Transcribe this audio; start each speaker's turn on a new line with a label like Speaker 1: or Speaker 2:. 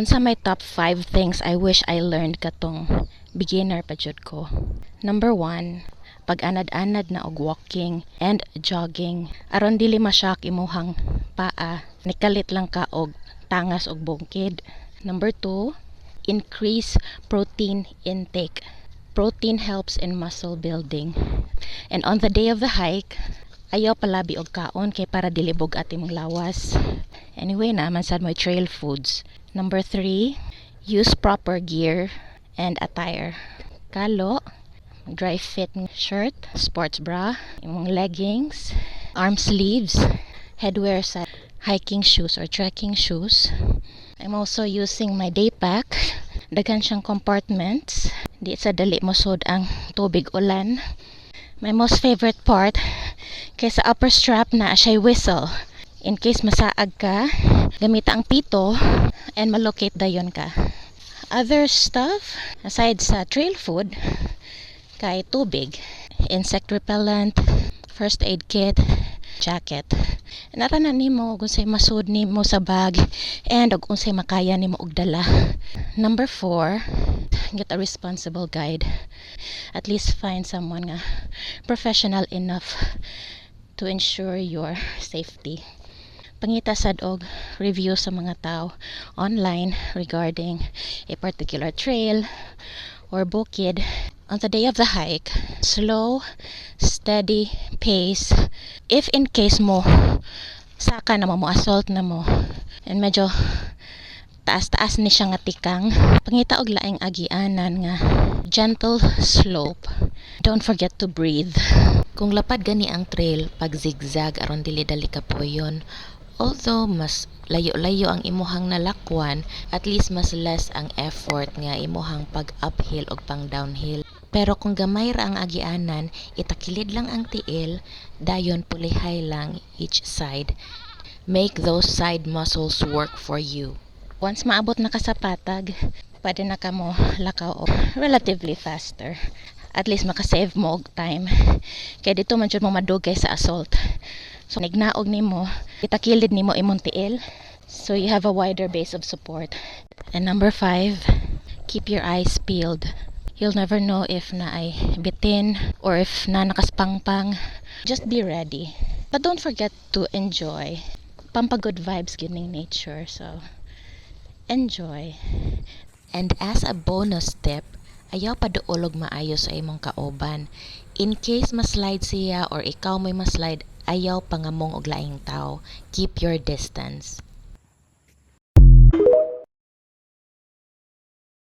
Speaker 1: Unsa may top 5 things I wish I learned katong beginner pa jud ko. Number 1, pag-anad-anad na og walking and jogging aron dili ma-shock imuhang paa, nikalit lang ka og tangas og bungkid. Number 2, increase protein intake. Protein helps in muscle building. And on the day of the hike, ayaw palabi og kaon kay para dili bugat imong lawas. Anyway, naman sad mo trail foods. Number 3, use proper gear and attire. Kalo, dry fit shirt, sports bra, imong leggings, arm sleeves, headwear sa hiking shoes or trekking shoes. I'm also using my day pack. Daghan siyang compartments. Di sa dali mo sud ang tubig ulan. My most favorite part, kay sa upper strap na siya whistle. In case masaag ka, gamita ang pito and malocate dayon ka. Other stuff, aside sa trail food, kay tubig, insect repellent, first aid kit, jacket. Natanan nimo kung say masud nimo sa bag and kung say makaya nimo og dala. Number 4, get a responsible guide. At least find someone nga professional enough to ensure your safety. Pangita sad og review sa mga tao online regarding a particular trail or bukid. On the day of the hike, slow, steady pace. If in case mo saka na mo assault na mo and medyo taas-taas ni siya nga tikang, pangita og laing agianan nga gentle slope. Don't forget to breathe. Kung lapad gani ang trail, pag zigzag aron dili dali ka poyon. Although mas layo-layo ang imuhang nalakwan, at least mas less ang effort nga imuhang pag uphill o pang downhill. Pero kung gamay ra ang agianan, itakilid lang ang tiil, dayon pulihay lang each side. Make those side muscles work for you. Once maabot na ka sa patag, pwede na ka mo lakaw relatively faster. At least makasave mo og time. Kaya dito man jud mo madugay sa assault. So nignaog nimo, itakilid nimo imong tiil, so you have a wider base of support. And number 5, keep your eyes peeled. You'll never know if na ay bitin or if na nakaspangpang. Just be ready. But don't forget to enjoy. Pampagood vibes gining nature, so enjoy. And as a bonus tip, ayaw paduolog maayo sa imong kauban. In case maslide siya or ikaw may maslide, ayaw pangamong og laing tao. Keep your distance.